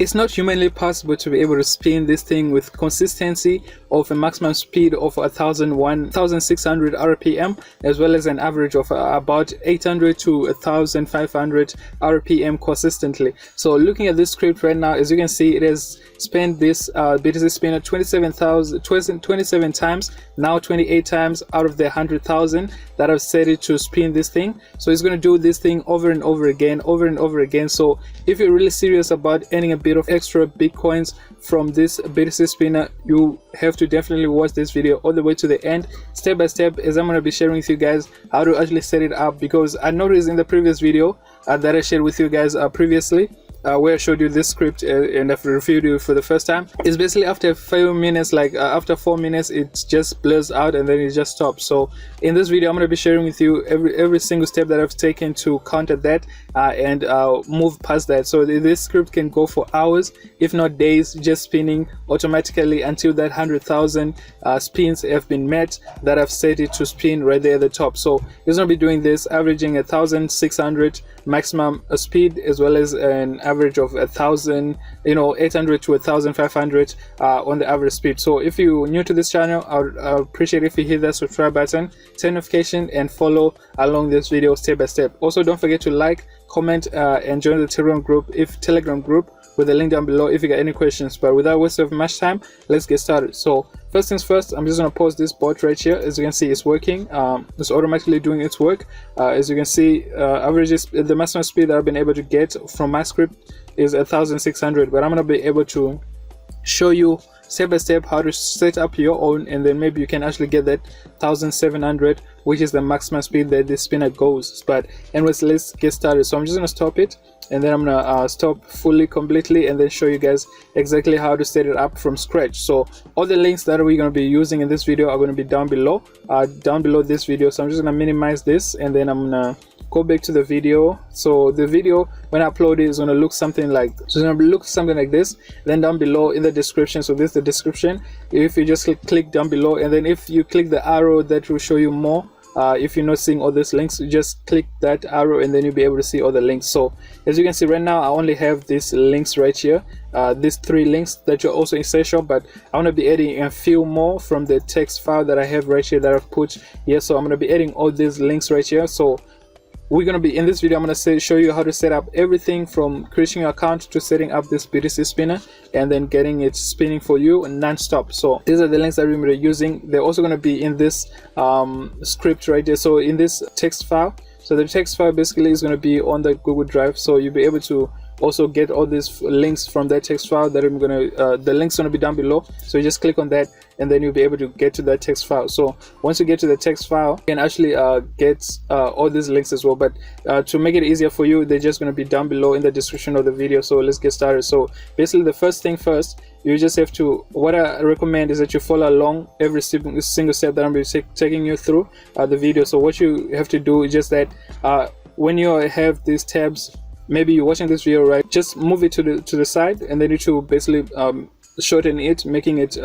It's not humanly possible to be able to spin this thing with consistency of a maximum speed of 1600 RPM, as well as an average of about 800 to 1500 RPM consistently. So looking at this script right now, as you can see, it has spent this BTC spinner 27 times, now 28 times out of the 100,000 that I've set it to spin this thing. So it's going to do this thing over and over again, So if you're really serious about earning a bit of extra bitcoins from this BTC spinner, you have to definitely watch this video all the way to the end, step by step, as I'm going to be sharing with you guys how to actually set it up. Because I noticed in the previous video that I shared with you guys previously, where I showed you this script and I've reviewed it for the first time, it's basically after a few minutes, like after 4 minutes, it just blurs out and then it just stops. So in this video, I'm going to be sharing with you every single step that I've taken to counter that and move past that. So this script can go for hours, if not days, just spinning automatically until that 100,000 spins have been met that I've set it to spin right there at the top. So it's going to be doing this, averaging 1,600 maximum speed, as well as an average of 1,000, 800 to 1,500 on the average speed. So if you're new to this channel, I'd appreciate if you hit that subscribe button, turn notification, and follow along this video step by step. Also, don't forget to like, comment, and join the Telegram group with the link down below if you got any questions. But without wasting much time, let's get started. So first things first, I'm just going to pause this bot right here. As you can see, it's working. It's automatically doing its work. As you can see, averages, the maximum speed that I've been able to get from my script is 1,600, but I'm going to be able to show you step by step how to set up your own, and then maybe you can actually get that 1,700, which is the maximum speed that this spinner goes. But anyways, let's get started. So I'm just going to stop it, and then I'm gonna stop fully completely, and then show you guys exactly how to set it up from scratch. So all the links that we're going to be using in this video are going to be down below this video. So I'm just going to minimize this, and then I'm going to go back to the video. So the video, when I upload it, is going to look something like this. Then down below in the description, so this is the description, if you just click down below, and then if you click the arrow that will show you more, if you're not seeing all these links, you just click that arrow and then you'll be able to see all the links. So as you can see right now, I only have these links right here, these 3 links that you're also essential, but I want to be adding a few more from the text file that I have right here that I've put here. So I'm going to be adding all these links right here. So we're going to be, in this video, I'm going to show you how to set up everything from creating your account to setting up this BTC spinner and then getting it spinning for you non-stop. So these are the links that we're going to be using. They're also going to be in this script right there, so in this text file. So the text file basically is going to be on the Google Drive, so you'll be able to also get all these links from that text file that I'm going to the links going to be down below. So you just click on that and then you'll be able to get to that text file. So once you get to the text file, you can actually get all these links as well. But to make it easier for you, they're just going to be down below in the description of the video. So let's get started. So basically, the first thing first, you just have to, what I recommend is that you follow along every single step that I'm going to be taking you through the video. So what you have to do is just that when you have these tabs, maybe you're watching this video, right, just move it to the side, and then you to basically shorten it, making it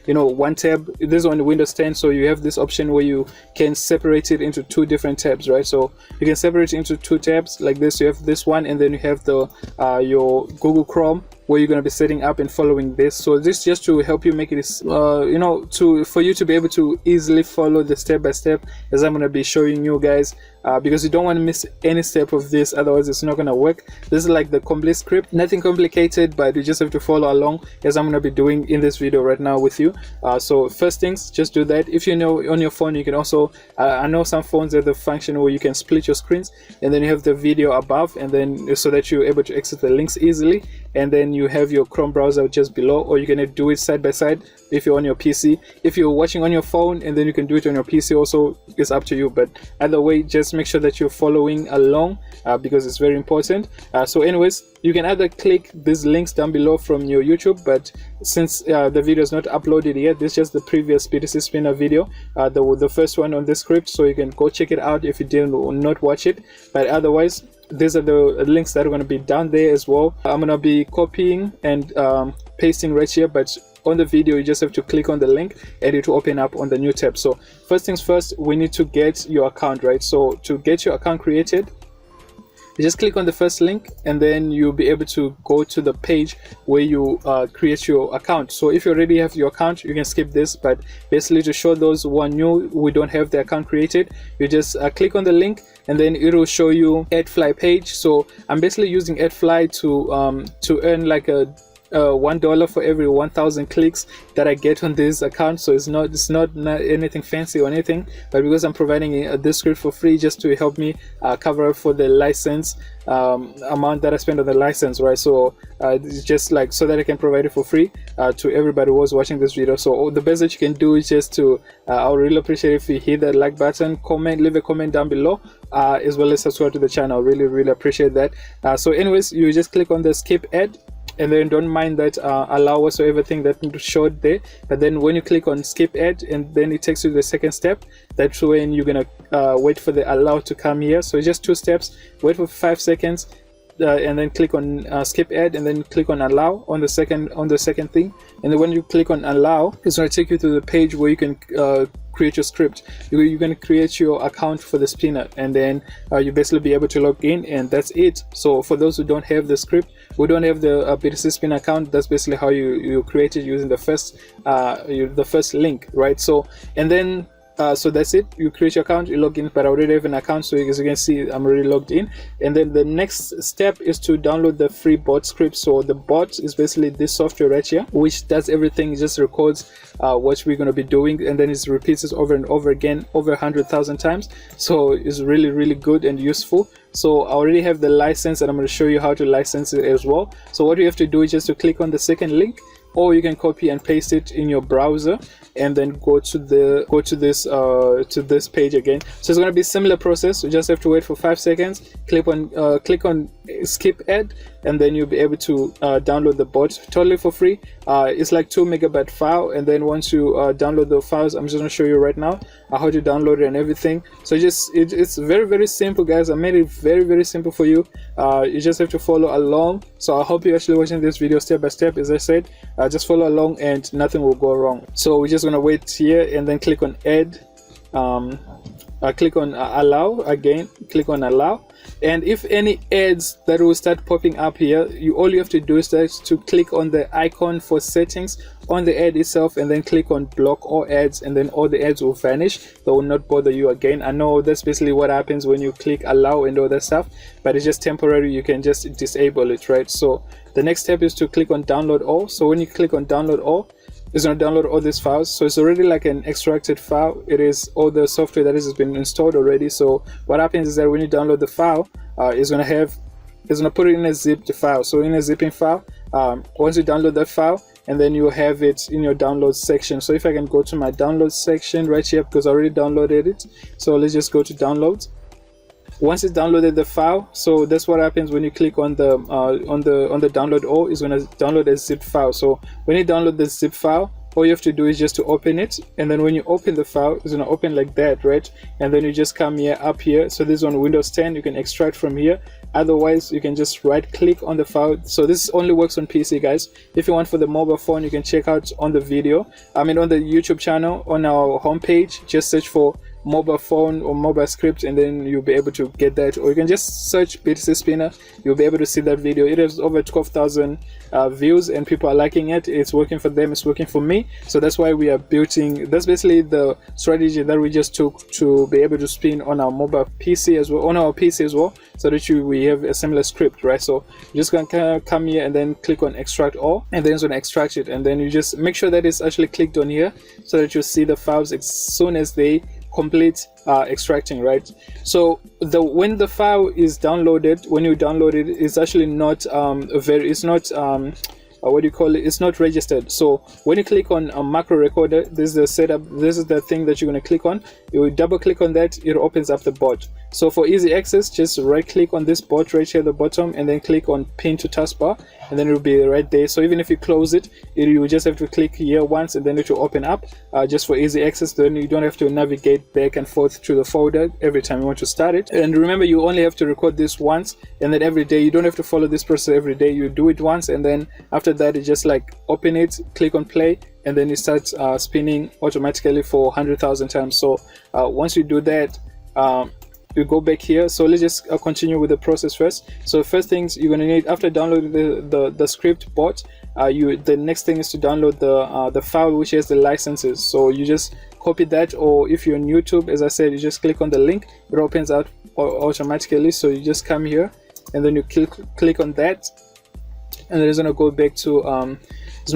one tab. This is on the Windows 10, so you have this option where you can separate it into 2 different tabs, right? So you can separate it into 2 tabs like this. You have this one, and then you have the your Google Chrome, where you're going to be setting up and following this. So this just to help you make it for you to be able to easily follow the step by step as I'm going to be showing you guys, because you don't want to miss any step of this, otherwise it's not going to work. This is like the complete script, nothing complicated, but you just have to follow along as I'm going to be doing in this video right now with you. So first things, just do that. If you know on your phone, you can also I know some phones have the function where you can split your screens, and then you have the video above, and then so that you're able to access the links easily, and then you have your Chrome browser just below, or you're going to do it side by side if you're on your PC. If you're watching on your phone, and then you can do it on your PC also, it's up to you. But either way, just make sure that you're following along because it's very important. So anyways, you can either click these links down below from your YouTube, but since the video is not uploaded yet, this is just the previous BTC spinner video, the first one on the script, so you can go check it out if you did not watch it. But otherwise, these are the links that are going to be down there as well. I'm going to be copying and pasting right here, but on the video you just have to click on the link and it will open up on the new tab. So first things first, we need to get your account, right? So to get your account created, you just click on the first link, and then you'll be able to go to the page where you create your account. So if you already have your account, you can skip this, but basically to show those who are new, who don't have the account created, you just click on the link, and then it will show you AdFly page. So I'm basically using AdFly to earn like a $1 for every 1,000 clicks that I get on this account. So it's not anything fancy or anything, but because I'm providing this script for free just to help me cover up for the license amount that I spend on the license, right? So it's just like so that I can provide it for free to everybody who was watching this video. So the best that you can do is just to I would really appreciate if you hit that like button, comment, leave a comment down below, as well as subscribe to the channel. Really appreciate that. So anyways, you just click on the skip ad, and then don't mind that allow whatsoever thing that showed there. But then when you click on skip ad, and then it takes you to the second step, that's when you're gonna wait for the allow to come here. So it's just 2 steps. Wait for 5 seconds, and then click on skip ad, and then click on allow on the second thing. And then when you click on allow, it's going to take you to the page where you can create your script. You're going to create your account for the spinner, and then you basically be able to log in, and that's it. So for those who don't have the script, who don't have the btcspinner account, that's basically how you create it using the first link, right? So and then so that's it. You create your account, you log in, but I already have an account, so as you can see I'm already logged in. And then the next step is to download the free bot script. So the bot is basically this software right here, which does everything. It just records what we're going to be doing, and then it repeats it over and over again, over 100,000 times. So it's really good and useful. So I already have the license, and I'm going to show you how to license it as well. So what you have to do is just to click on the second link, or you can copy and paste it in your browser, and then go to this page again. So it's going to be a similar process. You just have to wait for 5 seconds, click on skip ad, and then you'll be able to download the bot totally for free. It's like 2 megabyte file, and then once you download the files, I'm just going to show you right now how to download it and everything. So it's very simple, guys. I made it very simple for you. You just have to follow along. So I hope you're actually watching this video step by step. As I said, just follow along and nothing will go wrong. So we're just going to wait here, and then click on add, click on allow again, click on allow. And if any ads that will start popping up here, all you have to do is to click on the icon for settings on the ad itself, and then click on block all ads, and then all the ads will vanish. They will not bother you again. I know that's basically what happens when you click allow and all that stuff, but it's just temporary. You can just disable it, right? So the next step is to click on download all. So when you click on download all, it's going to download all these files. So it's already like an extracted file. It is all the software that has been installed already. So what happens is that when you download the file, it's going to put it in a zipped file. So in a zipping file, once you download that file, and then you have it in your download section. So if I can go to my download section right here, because I already downloaded it. So let's just go to downloads. Once it's downloaded the file, so that's what happens when you click on the download all. Is going to download a zip file. So when you download the zip file, all you have to do is just to open it, and then when you open the file, it's going to open like that, right? And then you just come here, up here. So this is on Windows 10. You can extract from here. Otherwise, you can just right click on the file. So this only works on PC, guys. If you want for the mobile phone, you can check out on the video, on the YouTube channel, on our homepage. Just search for mobile phone or mobile script, and then you'll be able to get that. Or you can just search btcspinner. You'll be able to see that video. It has over 12,000 views, and people are liking it. It's working for them, it's working for me. So that's why we are building, that's basically the strategy that we just took to be able to spin on our mobile PC as well, on our PC as well, so that we have a similar script, right? So you're just gonna come here and then click on extract all, and then it's gonna extract it, and then you just make sure that it's actually clicked on here, so that you see the files as soon as they complete extracting, right? So when the file is downloaded, when you download it, it's actually not what do you call it, it's not registered. So when you click on a macro recorder, this is the setup, this is the thing that you're going to click on. You will double click on that, it opens up the bot. So for easy access, just right click on this bot right here at the bottom, and then click on pin to taskbar, and then it will be right there. So even if you close it, you just have to click here once, and then it will open up just for easy access. Then you don't have to navigate back and forth to the folder every time you want to start it. And remember, you only have to record this once, and then every day. You don't have to follow this process every day. You do it once, and then after that, you just like open it, click on play, and then it starts spinning automatically for 100,000 times. So once you do that, you go back here. So let's just continue with the process first. So first things you're gonna need after downloading the script bot, the next thing is to download the file which has the licenses. So you just copy that, or if you're on YouTube, as I said, you just click on the link, it opens out automatically. So you just come here and then you click on that, and then it's gonna go back to it's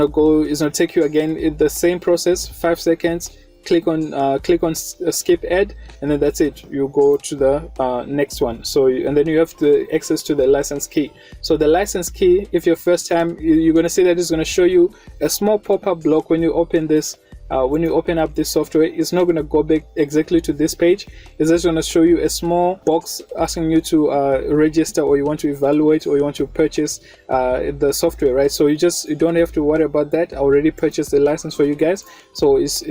gonna take you again in the same process, 5 seconds. Click on skip ad, and then that's it. You go to the next one. So and then you have the access to the license key. So the license key, if your first time, you're going to see that it's going to show you a small pop-up block when you open this. When you open up this software, it's not going to go back exactly to this page. It's just going to show you a small box asking you to register, or you want to evaluate, or you want to purchase the software, right? So you don't have to worry about that. I already purchased the license for you guys. So it's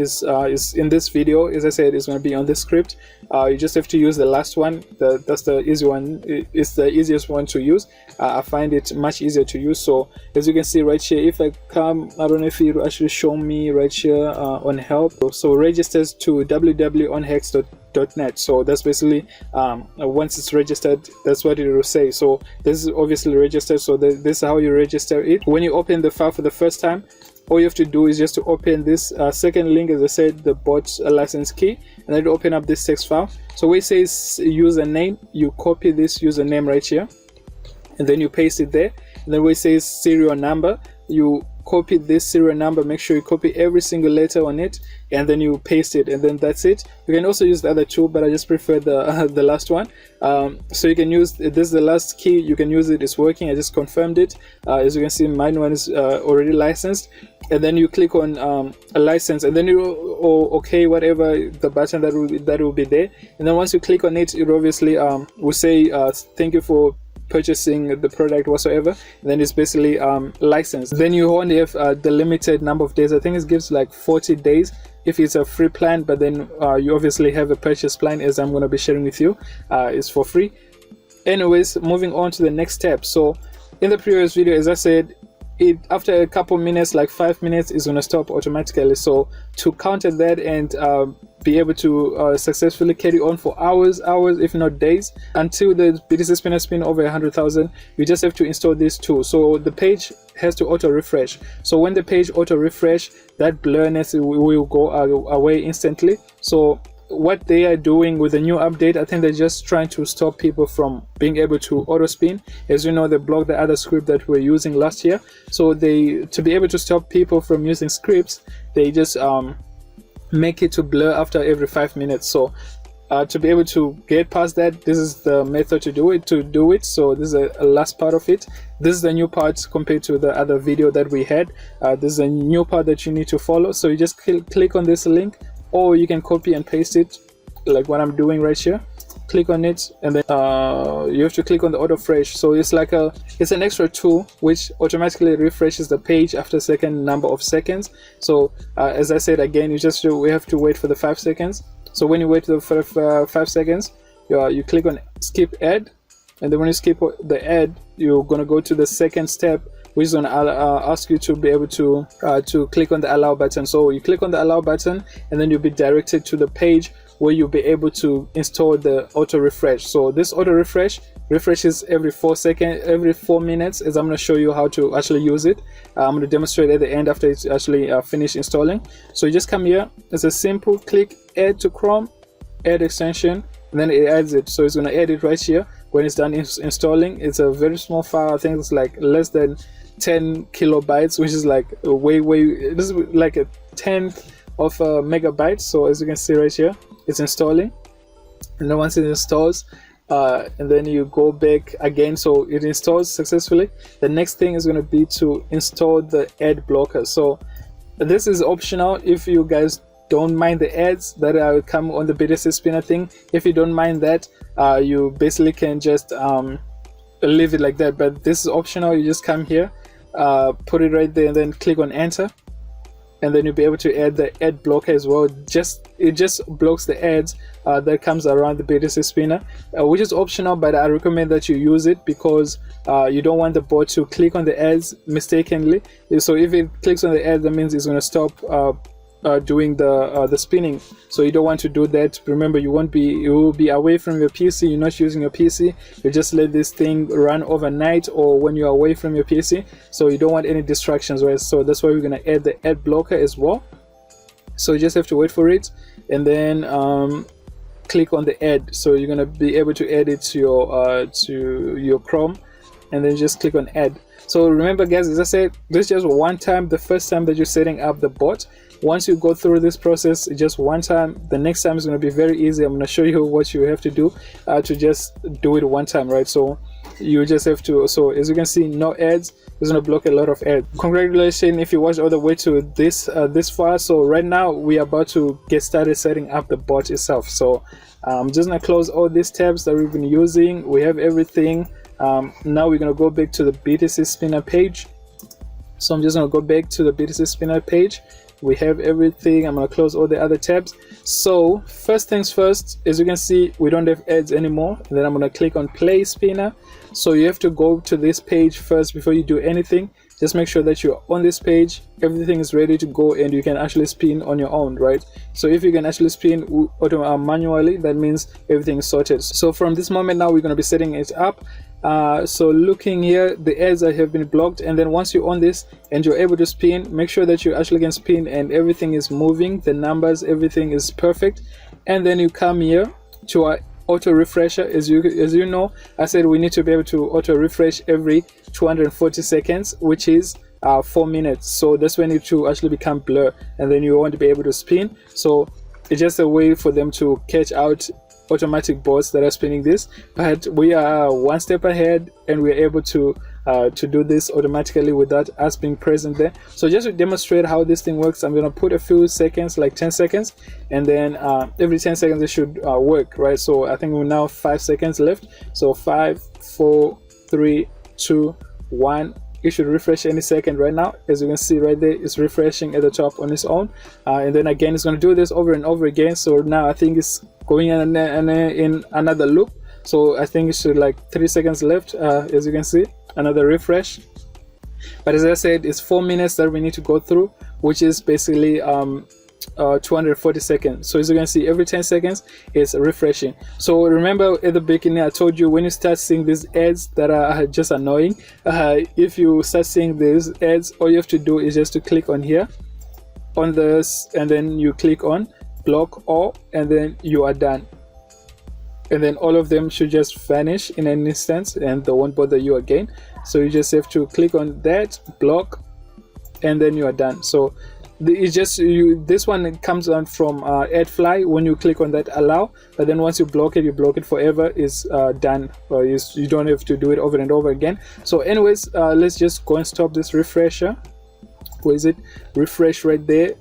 in this video, as I said, it's going to be on this script. You just have to use the last one. That's the easy one. It's the easiest one to use. I find it much easier to use. So as you can see right here, if I come, I don't know if it will actually show me right here on help. So registers to www.onhex.net. So that's basically once it's registered, that's what it will say. So this is obviously registered. So this is how you register it. When you open the file for the first time, all you have to do is just to open this second link, as I said, the bot license key, and then open up this text file. So where it says username, you copy this username right here, and then you paste it there. And then where it says serial number, you copy this serial number, make sure you copy every single letter on it, and then you paste it, and then that's it. You can also use the other two, but I just prefer the last one. So you can use this is the last key, you can use it, it's working. I just confirmed it. As you can see, mine one is already licensed. And then you click on a license, and then okay, whatever the button that will be there. And then once you click on it, it obviously will say thank you for purchasing the product whatsoever, and then it's basically licensed. Then you only have the limited number of days. I think it gives like 40 days if it's a free plan, but then you obviously have a purchase plan, as I'm going to be sharing with you. It's for free. Anyways, moving on to the next step. So in the previous video, as I said, after a couple minutes, like 5 minutes, is going to stop automatically. So to counter that and be able to successfully carry on for hours, if not days, until the BTC spinner spin over 100,000, you just have to install this tool. So the page has to auto refresh. So when the page auto refresh, that blurriness will go away instantly. So what they are doing with the new update, I think they're just trying to stop people from being able to auto spin. As you know, they blocked the other script that we're using last year. So to be able to stop people from using scripts, they just make it to blur after every 5 minutes. So to be able to get past that, this is the method to do it. So this is a last part of it. This is the new part compared to the other video that we had. This is a new part that you need to follow. So you just click on this link, or you can copy and paste it like what I'm doing right here. Click on it, and then you have to click on the auto refresh. So it's like it's an extra tool which automatically refreshes the page after a certain number of seconds. So as I said again, we have to wait for the 5 seconds. So when you wait for 5 seconds, you click on skip ad, and then when you skip the ad, you're gonna go to the second step, which is gonna ask you to be able to click on the allow button. So you click on the allow button, and then you'll be directed to the page where you'll be able to install the auto refresh. So this auto refreshes every 4 minutes, as I'm going to show you how to actually use it. I'm going to demonstrate at the end after it's actually finished installing. So you just come here, it's a simple click, add to Chrome, add extension, and then it adds it. So it's going to add it right here. When it's done installing, it's a very small file. I think it's like less than 10 kilobytes, which is like this is like a 10th of a megabyte. So as you can see right here, it's installing, and then once it installs, and then you go back again, so it installs successfully. The next thing is going to be to install the ad blocker. So this is optional if you guys don't mind the ads that come on the BTC spinner thing. If you don't mind that, you basically can just leave it like that, but this is optional. You just come here, put it right there, and then click on enter, and then you'll be able to add the ad blocker as well. It just blocks the ads that comes around the BTC spinner, which is optional, but I recommend that you use it because you don't want the bot to click on the ads mistakenly. So if it clicks on the ad, that means it's going to stop doing the spinning. So you don't want to do that. Remember, you will be away from your PC. You're not using your PC. You just let this thing run overnight or when you're away from your PC. So you don't want any distractions, right? So that's why we're gonna add the ad blocker as well. So you just have to wait for it, and then click on the ad. So you're gonna be able to add it to your Chrome, and then just click on add. So remember guys, as I said, this is just one time, the first time that you're setting up the bot. Once you go through this process just one time, the next time is going to be very easy. I'm going to show you what you have to do to just do it one time, right? So you just have to, so as you can see, no ads. It's going to block a lot of ads. Congratulations if you watched all the way to this far. So right now we are about to get started setting up the bot itself. So I'm just going to close all these tabs that we've been using. We have everything. Now we're going to go back to the BTC Spinner page. So I'm just going to go back to the BTC Spinner page. We have everything. I'm going to close all the other tabs. So first things first, as you can see, we don't have ads anymore. And then I'm going to click on Play Spinner. So you have to go to this page first before you do anything. Just make sure that you're on this page, everything is ready to go, and you can actually spin on your own, right? So if you can actually spin manually, that means everything is sorted. So from this moment now, we're going to be setting it up. So looking here, the ads have been blocked, and then once you're on this and you're able to spin, make sure that you actually can spin and everything is moving, the numbers, everything is perfect. And then you come here to our auto refresher. As you know, I said we need to be able to auto refresh every 240 seconds, which is 4 minutes. So that's when it to actually become blur, and then you won't be able to spin. So it's just a way for them to catch out automatic bots that are spinning this, but we are one step ahead and we're able to do this automatically without us being present there. So just to demonstrate how this thing works, I'm going to put a few seconds, like 10 seconds, and then every 10 seconds it should work, right? So I think we're now 5 seconds left. So 5, 4, 3, 2, 1. It should refresh any second right now. As you can see right there, it's refreshing at the top on its own, and then again it's going to do this over and over again. So now I think it's going in another loop. So I think it should, like 3 seconds left, as you can see, another refresh. But as I said, it's 4 minutes that we need to go through, which is basically 240 seconds. So as you can see, every 10 seconds it's refreshing. So remember at the beginning I told you, when you start seeing these ads that are just annoying, if you start seeing these ads, all you have to do is just to click on here on this, and then you click on block all, and then you are done. And then all of them should just vanish in an instant and they won't bother you again. So you just have to click on that, block, and then you are done. So it's just this one comes on from AdFly. When you click on that allow, but then once you block it forever, is done. You don't have to do it over and over again. So anyways, let's just go and stop this refresher. Where is it? Refresh right there.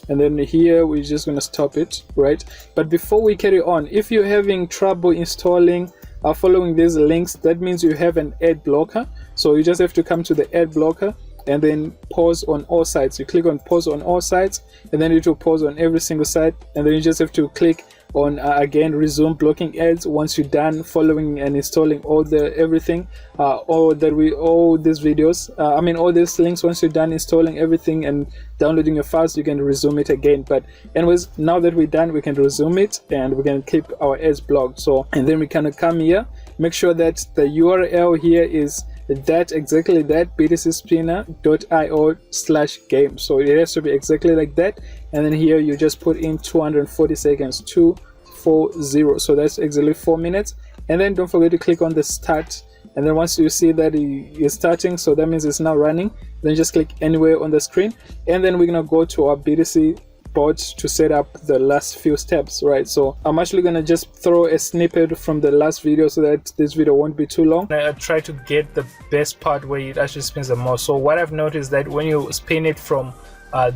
And then here we're just going to stop it, right? But before we carry on, if you're having trouble installing following these links, that means you have an ad blocker. So you just have to come to the ad blocker and then pause on all sides. You click on pause on all sides, and then it will pause on every single side, and then you just have to click on again resume blocking ads once you're done following and installing all everything, all these videos, all these links. Once you're done installing everything and downloading your files, you can resume it again. But anyways, now that we're done, we can resume it and we can keep our ads blocked. So, and then we can come here, make sure that the URL here is exactly that, btcspinner.io/game. So it has to be exactly like that, and then here you just put in 240 seconds, 240. So that's exactly 4 minutes. And then don't forget to click on the start, and then once you see that it's starting, so that means it's now running, then just click anywhere on the screen, and then we're gonna go to our BTC bot to set up the last few steps, right? So I'm actually gonna just throw a snippet from the last video so that this video won't be too long. I try to get the best part where it actually spins the most. So what I've noticed that when you spin it from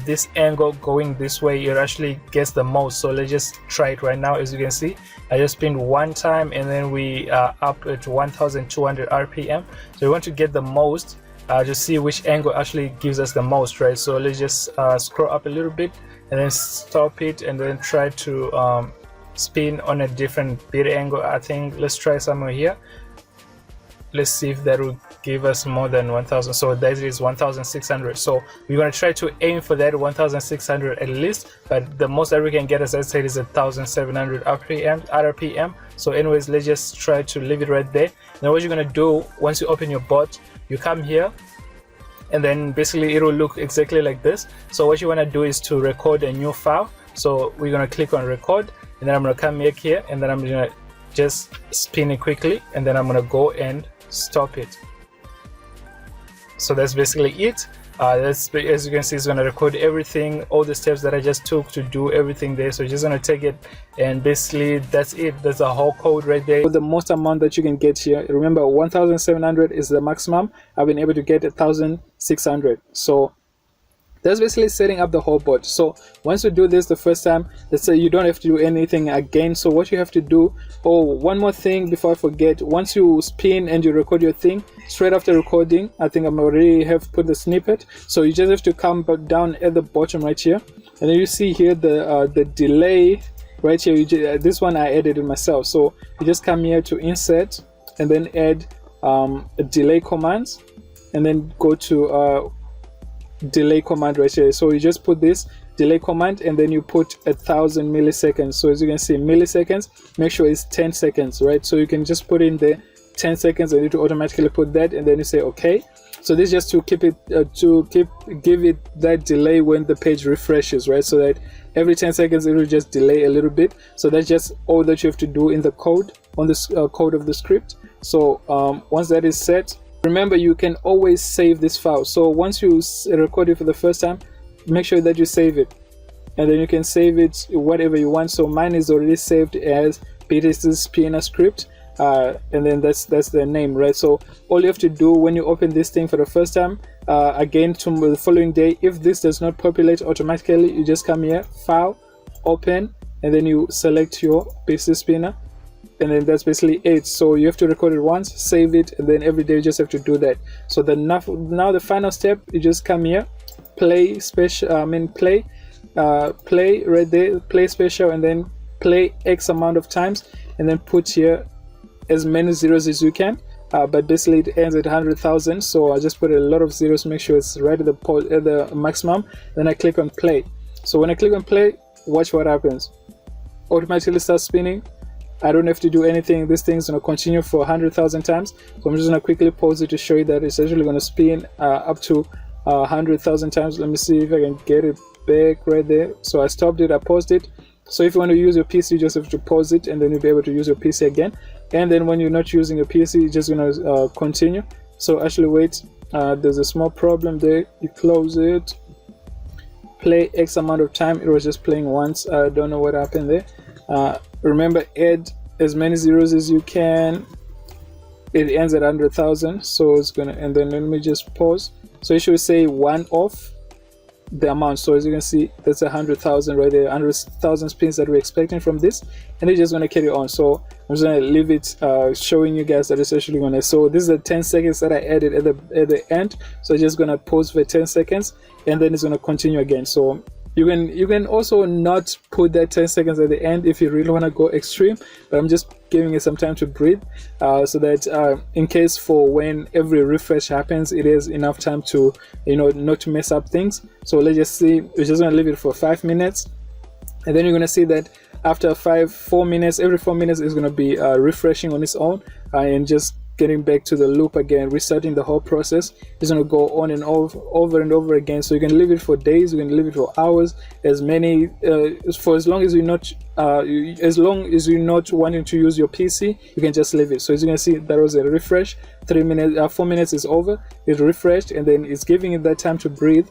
this angle going this way, it actually gets the most. So let's just try it right now. As you can see, I just spinned one time, and then we are up at 1200 RPM. So we want to get the most, to see which angle actually gives us the most, right? So let's just scroll up a little bit and then stop it, and then try to spin on a different bit angle. I think let's try somewhere here. Let's see if that will give us more than 1000, so that is 1600. So we're going to try to aim for that 1600 at least, but the most that we can get, as I said, is 1700 rpm. So anyways, let's just try to leave it right there. Now what you're going to do, once you open your bot, you come here, and then basically it will look exactly like this. So what you want to do is to record a new file. So we're going to click on record, and then I'm going to come back here, and then I'm going to just spin it quickly, and then I'm going to go and stop it. So that's basically it. That's, as you can see, it's going to record everything, all the steps that I just took to do everything there. So you're just going to take it, and basically that's it. That's the whole code right there. The most amount that you can get here, remember 1700 is the maximum. I've been able to get 1600. So that's basically setting up the whole bot. So once you do this the first time, let's say you don't have to do anything again. So what you have to do, one more thing before I forget, once you spin and you record your thing, straight after recording, I think I'm already have put the snippet, so you just have to come down at the bottom right here, and then you see here the delay right here. This one I added it myself. So you just come here to insert, and then add a delay command, and then go to delay command right here. So you just put this delay command, and then you put 1000 milliseconds. So as you can see, milliseconds, make sure it's 10 seconds, right? So you can just put in the 10 seconds, and it will automatically put that, and then you say okay. So this is just to keep it give it that delay when the page refreshes, right? So that every 10 seconds it will just delay a little bit. So that's just all that you have to do in the code, on this code of the script. So once that is set, remember, you can always save this file. So once you record it for the first time, make sure that you save it, and then you can save it whatever you want. So mine is already saved as btcspinner script, and then that's the name, right? So all you have to do when you open this thing for the first time, again to the following day, if this does not populate automatically, you just come here, file, open, and then you select your btcspinner. And then that's basically it. So you have to record it once, save it, and then every day you just have to do that. So now the final step, you just come here, play special, play right there, play special, and then play X amount of times, and then put here as many zeros as you can. But basically it ends at 100,000. So I just put a lot of zeros, make sure it's right at the maximum. Then I click on play. So when I click on play, watch what happens. Automatically starts spinning. I don't have to do anything. This thing's going to continue for 100,000 times. So I'm just going to quickly pause it to show you that it's actually going to spin up to 100,000 times. Let me see if I can get it back right there. So I stopped it, I paused it. So if you want to use your PC, you just have to pause it, and then you'll be able to use your PC again. And then when you're not using your PC, you're just going to continue. So actually wait, there's a small problem there. You close it, play X amount of time. It was just playing once. I don't know what happened there. Remember, add as many zeros as you can. It ends at 100,000, so it's gonna, and then let me just pause. So it should say one off the amount. So as you can see, that's 100,000 right there, 100,000 spins that we're expecting from this, and it's just gonna carry on. So I'm just gonna leave it showing you guys that it's actually gonna. So this is the 10 seconds that I added at the end. So just gonna pause for 10 seconds, and then it's gonna continue again. So you can also not put that 10 seconds at the end if you really want to go extreme, but I'm just giving it some time to breathe, so that in case for when every refresh happens, it is enough time to, not to mess up things. So let's just see, we're just going to leave it for 5 minutes, and then you're going to see that after 4 minutes, every 4 minutes is going to be refreshing on its own, and just getting back to the loop again, restarting the whole process. It's going to go on and over and over again. So you can leave it for days, you can leave it for hours, as long as you're not wanting to use your PC, you can just leave it. So as you can see, that was a refresh. 4 minutes is over, it refreshed, and then it's giving it that time to breathe.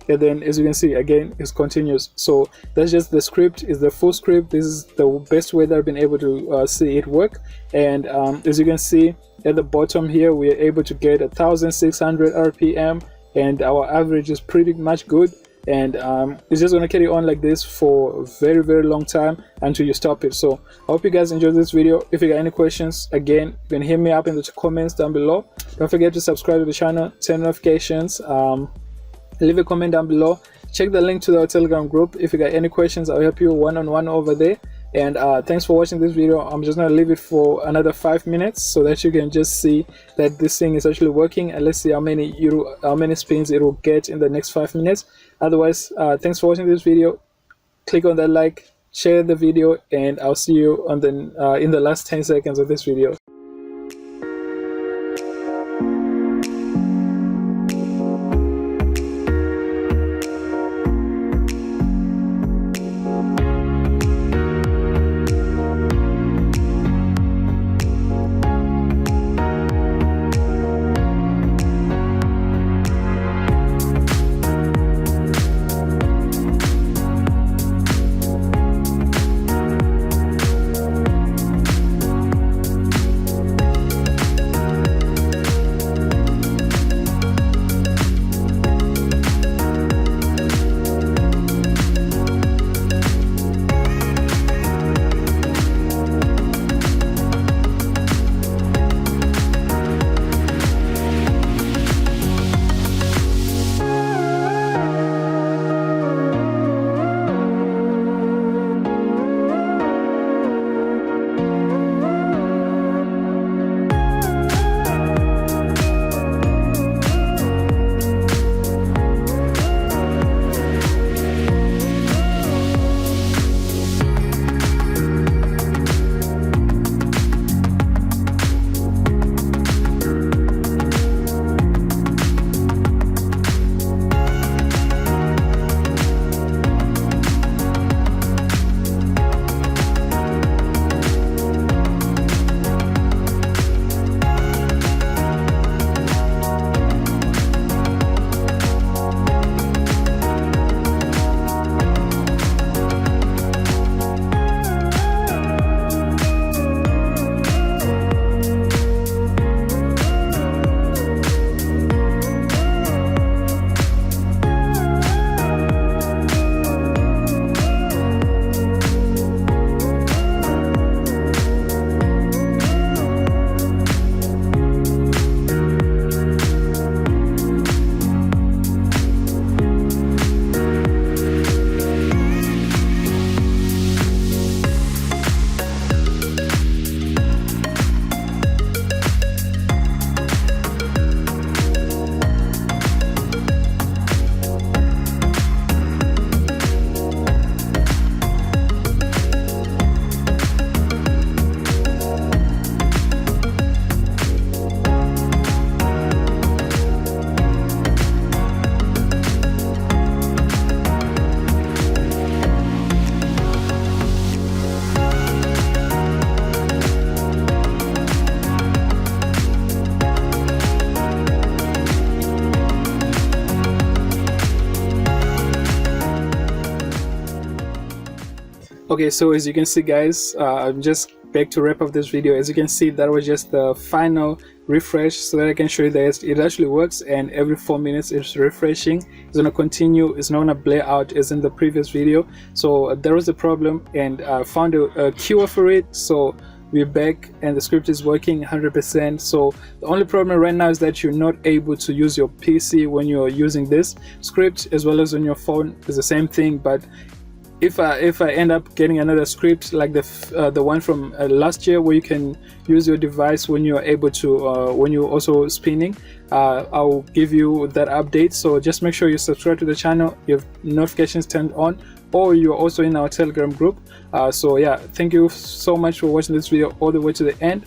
And then as you can see, again, it continues. So that's just the script, is the full script. This is the best way that I've been able to see it work. And as you can see at the bottom here, we are able to get 1600 rpm, and our average is pretty much good. And it's just going to carry on like this for a very, very long time until you stop it. So I hope you guys enjoyed this video. If you got any questions, again, you can hit me up in the comments down below. Don't forget to subscribe to the channel, turn notifications, leave a comment down below. Check the link to our Telegram group. If you got any questions, I'll help you one-on-one over there. And thanks for watching this video. I'm just gonna leave it for another 5 minutes so that you can just see that this thing is actually working, and let's see how many spins it will get in the next 5 minutes. Otherwise, thanks for watching this video. Click on that like, share the video, and I'll see you on the in the last 10 seconds of this video. Okay, so as you can see guys, I'm just back to wrap up this video. As you can see, that was just the final refresh so that I can show you that it actually works, and every 4 minutes it's refreshing. It's gonna continue, it's not gonna blare out as in the previous video. So there was a problem, and I found a cure for it. So we're back and the script is working 100%. So the only problem right now is that you're not able to use your PC when you're using this script, as well as on your phone. It's the same thing, but if I end up getting another script like the one from last year, where you can use your device when you're able to when you're also spinning, I'll give you that update. So just make sure you subscribe to the channel, you have notifications turned on, or you're also in our Telegram group. So yeah, thank you so much for watching this video all the way to the end,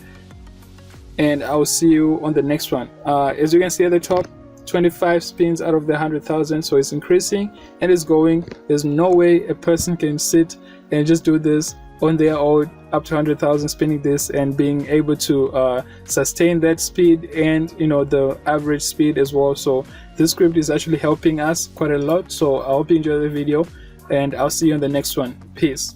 and I'll see you on the next one. As you can see at the top, 25 spins out of the 100,000, so it's increasing and it's going. There's no way a person can sit and just do this on their own up to 100,000 spinning this and being able to sustain that speed and the average speed as well. So this script is actually helping us quite a lot. So I hope you enjoy the video, and I'll see you on the next one. Peace.